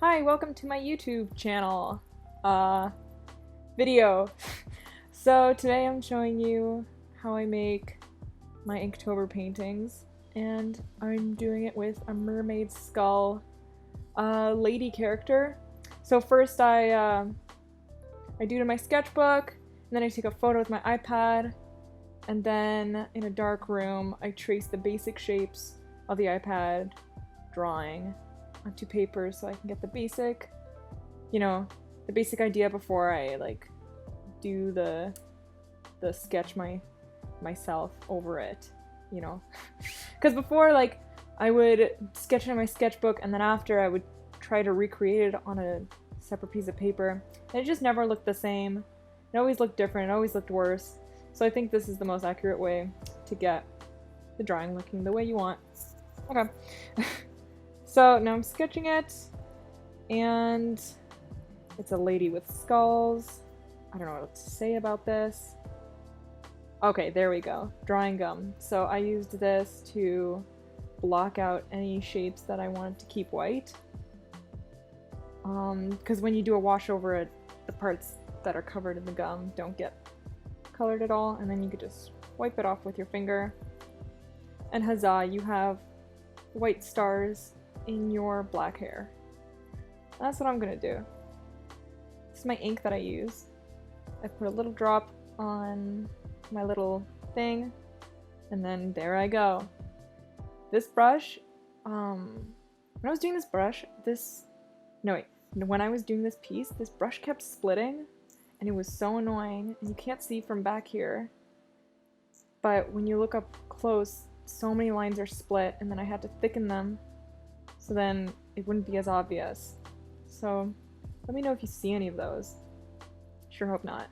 Hi, welcome to my YouTube channel, video. So today I'm showing you how I make my Inktober paintings, and I'm doing it with a mermaid skull, lady character. So first I do it in my sketchbook, and then I take a photo with my iPad, and then in a dark room I trace the basic shapes of the iPad drawing onto paper so I can get the basic, the basic idea before I like do the sketch myself over it, because before, like, I would sketch it in my sketchbook and then after I would try to recreate it on a separate piece of paper, and it just never looked the same. It always looked different, it always looked worse. So I think this is the most accurate way to get the drawing looking the way you want. Okay. So now I'm sketching it, and it's a lady with skulls. I don't know what to say about this. Okay, there we go. Drawing gum. So I used this to block out any shapes that I wanted to keep white. Because when you do a wash over it, the parts that are covered in the gum don't get colored at all, and then you could just wipe it off with your finger. And huzzah, you have white stars in your black hair. That's what I'm gonna do. This is my ink that I use. I put a little drop on my little thing, and then there I go. This brush, when I was doing this brush, when I was doing this piece, this brush kept splitting, and it was so annoying, and you can't see from back here, but when you look up close, so many lines are split, and then I had to thicken them so then it wouldn't be as obvious. So let me know if you see any of those. Sure hope not.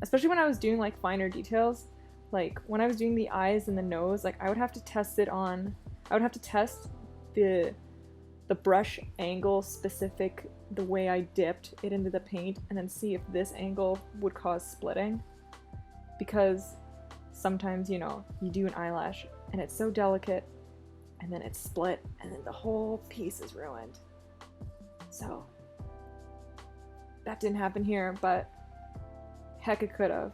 Especially when I was doing like finer details, like when I was doing the eyes and the nose, like I would have to test the brush angle specific, the way I dipped it into the paint, and then see if this angle would cause splitting. Because sometimes, you do an eyelash and it's so delicate, and then it's split, and then the whole piece is ruined. So that didn't happen here, but heck, it could have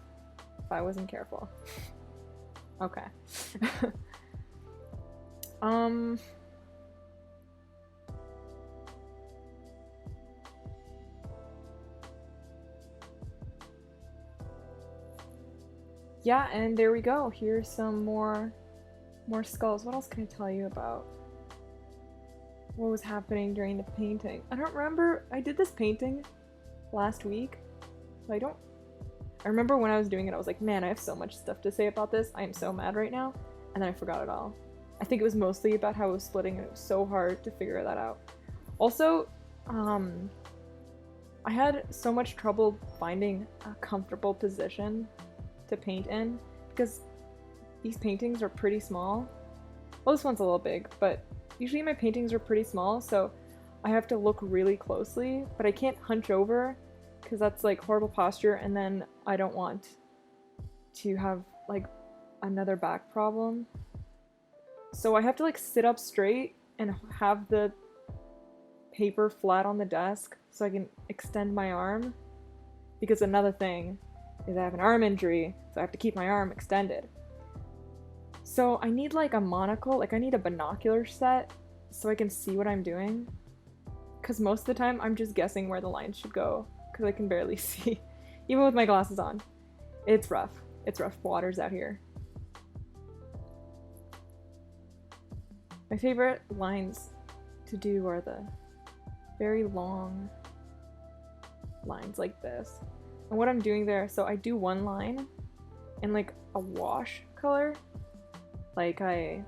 if I wasn't careful. Okay. Yeah, and there we go. Here's some more skulls. What else can I tell you about what was happening during the painting? I don't remember. I did this painting last week, so I remember when I was doing it, I was like, man, I have so much stuff to say about this. I am so mad right now. And then I forgot it all. I think it was mostly about how it was splitting, and it was so hard to figure that out. Also, I had so much trouble finding a comfortable position to paint in, because these paintings are pretty small. Well, this one's a little big, but usually my paintings are pretty small, so I have to look really closely, but I can't hunch over because that's like horrible posture, and then I don't want to have like another back problem. So I have to like sit up straight and have the paper flat on the desk so I can extend my arm, because another thing is I have an arm injury, so I have to keep my arm extended. So I need like a monocle, like I need a binocular set so I can see what I'm doing, because most of the time I'm just guessing where the lines should go because I can barely see, even with my glasses on. It's rough. It's rough waters out here. My favorite lines to do are the very long lines like this. And what I'm doing there, so I do one line in like a wash color. Like I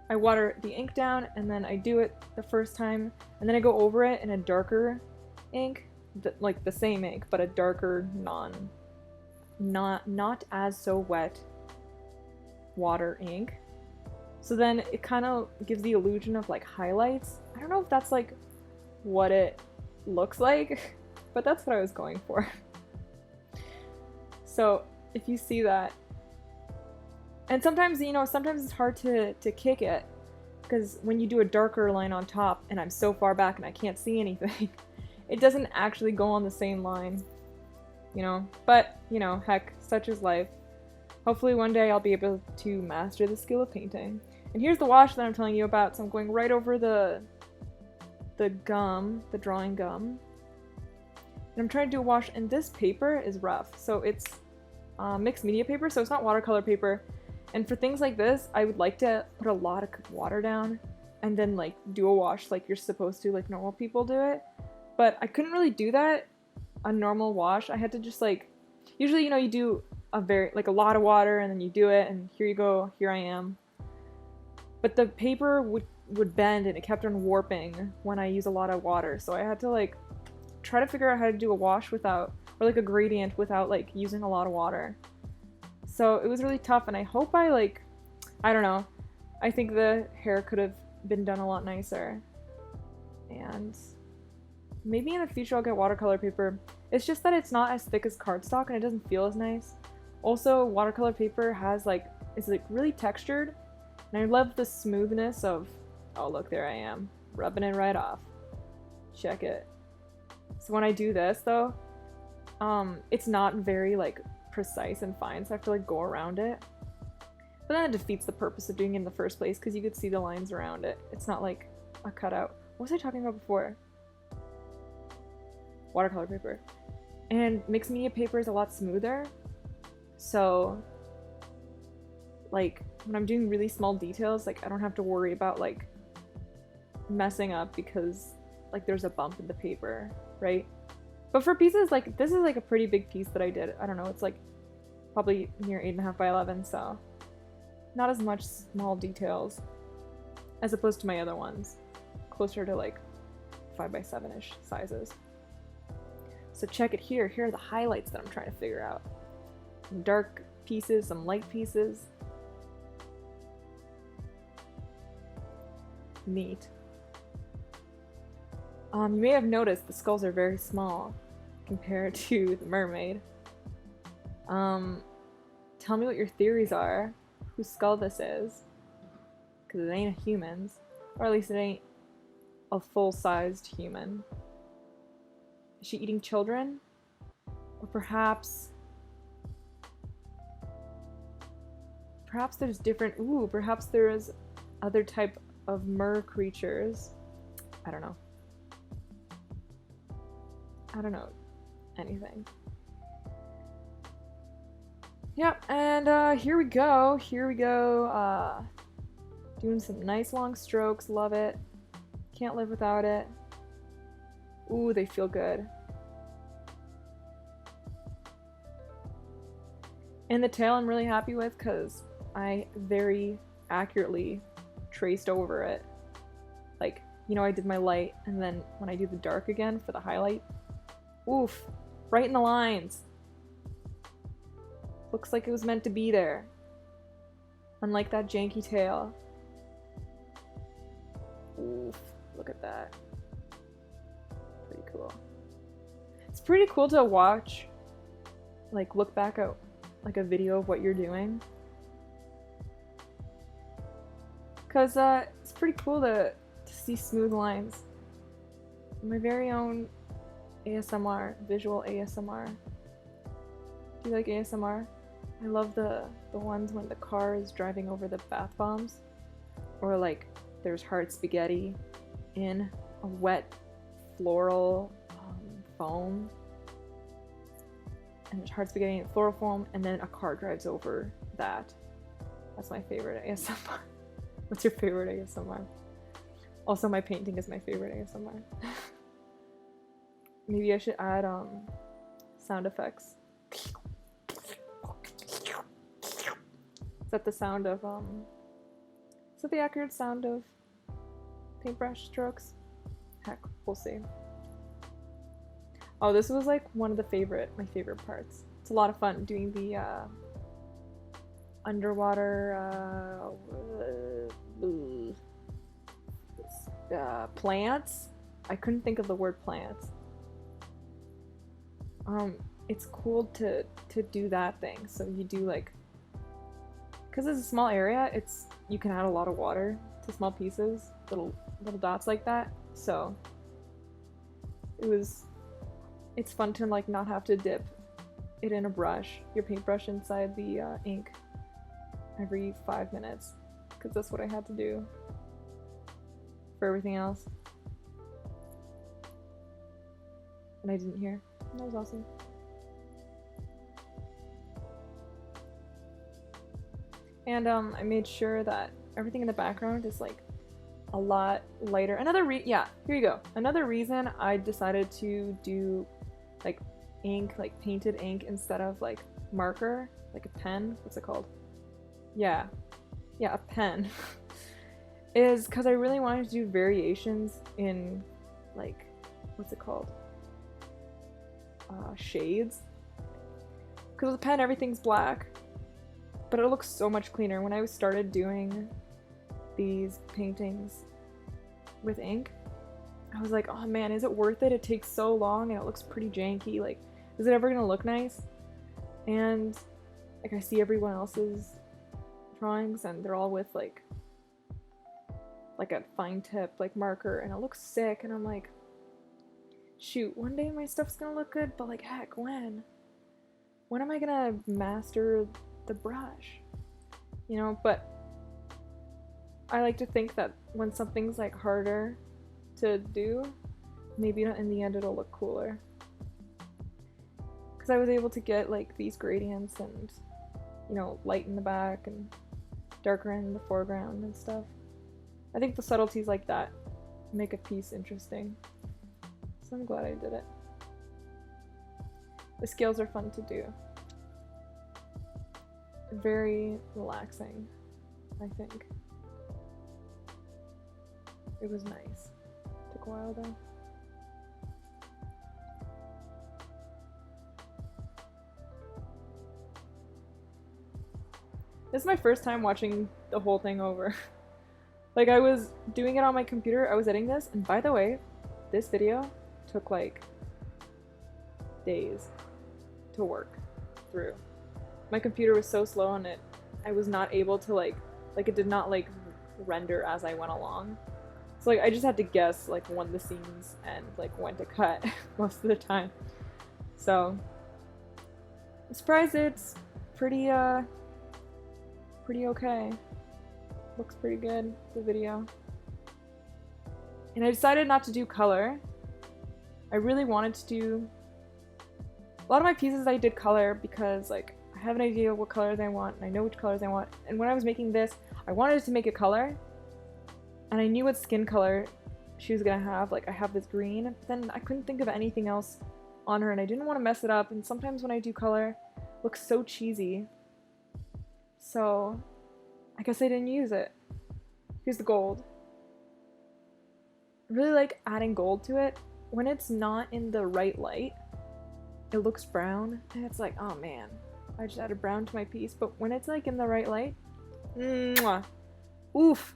water the ink down, and then I do it the first time, and then I go over it in a darker ink, like the same ink, but a darker, not as so wet water ink. So then it kind of gives the illusion of like highlights. I don't know if that's like what it looks like, but that's what I was going for. So if you see that, and sometimes, sometimes it's hard to kick it, because when you do a darker line on top and I'm so far back and I can't see anything, it doesn't actually go on the same line, you know? But, you know, heck, such is life. Hopefully one day I'll be able to master the skill of painting. And here's the wash that I'm telling you about, so I'm going right over the gum, the drawing gum. And I'm trying to do a wash, and this paper is rough. So it's mixed media paper, so it's not watercolor paper. And for things like this, I would like to put a lot of water down and then like do a wash like you're supposed to, like normal people do it. But I couldn't really do that, a normal wash. I had to just like, usually, you know, you do a lot of water and then you do it and here you go, here I am. But the paper would bend and it kept on warping when I use a lot of water. So I had to like try to figure out how to do a wash without, or like a gradient without like using a lot of water. So it was really tough, and I hope I don't know, I think the hair could have been done a lot nicer. And maybe in the future I'll get watercolor paper. It's just that it's not as thick as cardstock and it doesn't feel as nice. Also, watercolor paper has it's like really textured, and I love the smoothness of, oh look, there I am, rubbing it right off. Check it. So when I do this though, it's not very like precise and fine, so I have to like go around it. But then it defeats the purpose of doing it in the first place because you could see the lines around it. It's not like a cutout. What was I talking about before? Watercolor paper. And mixed media paper is a lot smoother. So like when I'm doing really small details, like I don't have to worry about like messing up because like there's a bump in the paper, right? But for pieces like this is like a pretty big piece that I did. I don't know, it's like probably near 8.5 by 11, so not as much small details as opposed to my other ones, closer to like 5 by 7-ish sizes. So check it here. Here are the highlights that I'm trying to figure out. Some dark pieces, some light pieces. Neat. You may have noticed the skulls are very small compared to the mermaid. Tell me what your theories are. Whose skull this is. Because it ain't a human's. Or at least it ain't a full-sized human. Is she eating children? Or perhaps there's different, perhaps there's other type of mer creatures. I don't know. I don't know anything. Yep, and here we go. Doing some nice long strokes, love it. Can't live without it. Ooh, they feel good. And the tail I'm really happy with because I very accurately traced over it. Like, you know, I did my light and then when I do the dark again for the highlight, oof, right in the lines. Looks like it was meant to be there. Unlike that janky tail. Oof, look at that. Pretty cool. It's pretty cool to watch, like look back at like a video of what you're doing. Cause it's pretty cool to see smooth lines. My very own ASMR, visual ASMR. Do you like ASMR? I love the ones when the car is driving over the bath bombs. Or like there's hard spaghetti in a wet floral foam. And there's hard spaghetti in floral foam and then a car drives over that. That's my favorite ASMR. What's your favorite ASMR? Also, my painting is my favorite ASMR. Maybe I should add sound effects. Is that the sound of is that the accurate sound of paintbrush strokes? Heck, we'll see. Oh, this was like one of my favorite parts. It's a lot of fun doing the underwater plants. I couldn't think of the word plants. It's cool to do that thing. So you do like, because it's a small area, you can add a lot of water to small pieces, little dots like that. So it's fun to like not have to dip it in a brush, your paintbrush inside the ink every 5 minutes, because that's what I had to do for everything else. And I didn't hear. That was awesome. And I made sure that everything in the background is like a lot lighter. Here you go. Another reason I decided to do like ink, like painted ink instead of like marker, like a pen. What's it called? Yeah, a pen. Is because I really wanted to do variations in like, what's it called? Shades. Because with a pen everything's black, but it looks so much cleaner. When I started doing these paintings with ink, I was like, oh man, is it worth it? It takes so long and it looks pretty janky. Like, is it ever gonna look nice? And like I see everyone else's drawings and they're all with like a fine tip like marker and it looks sick, and I'm like, shoot, one day my stuff's gonna look good, but like heck, when am I gonna master the brush? You know, but I like to think that when something's like harder to do, maybe in the end it'll look cooler. Because I was able to get like these gradients and, you know, light in the back and darker in the foreground and stuff. I think the subtleties like that make a piece interesting. So I'm glad I did it. The scales are fun to do. Very relaxing, I think. It was nice. Took a while though. This is my first time watching the whole thing over. Like, I was doing it on my computer, I was editing this, and by the way, this video took like days to work through. My computer was so slow on it, I was not able to like it did not like render as I went along. So like I just had to guess like when the scenes and like when to cut most of the time. So I'm surprised it's pretty okay. Looks pretty good, the video. And I decided not to do color. I really wanted to do a lot of my pieces I did color because like I have an idea of what colors I want and I know which colors I want. And when I was making this, I wanted to make a color and I knew what skin color she was gonna have. Like I have this green, but then I couldn't think of anything else on her and I didn't want to mess it up. And sometimes when I do color, it looks so cheesy. So I guess I didn't use it. Here's the gold. I really like adding gold to it. When it's not in the right light, it looks brown and it's like, oh man, I just added brown to my piece. But when it's like in the right light, mwah, oof,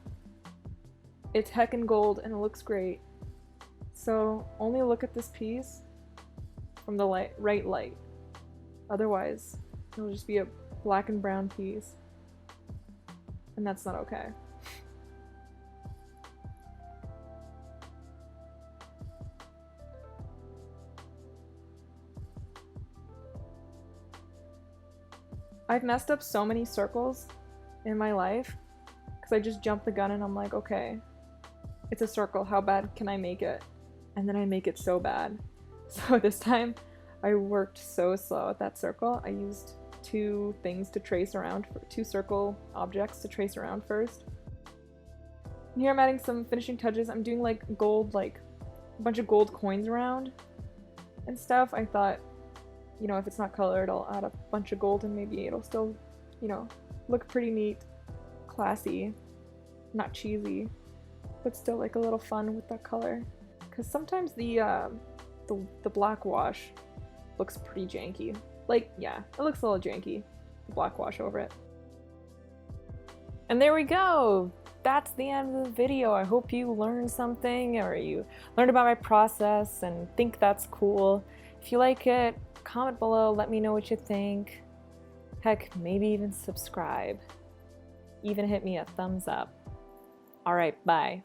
it's heckin' gold and it looks great. So only look at this piece from the right light. Otherwise, it'll just be a black and brown piece. And that's not okay. I've messed up so many circles in my life because I just jump the gun and I'm like, okay, it's a circle, how bad can I make it? And then I make it so bad. So this time I worked so slow at that circle. I used two things to trace around, two circle objects to trace around first. And here I'm adding some finishing touches. I'm doing like gold, like a bunch of gold coins around and stuff. I thought, you know, if it's not colored, I'll add a bunch of gold and maybe it'll still, you know, look pretty neat, classy, not cheesy, but still like a little fun with that color. Because sometimes the black wash looks pretty janky. Like, yeah, it looks a little janky, the black wash over it. And there we go! That's the end of the video. I hope you learned something or you learned about my process and think that's cool. If you like it, comment below, let me know what you think. Heck, maybe even subscribe. Even hit me a thumbs up. Alright, bye.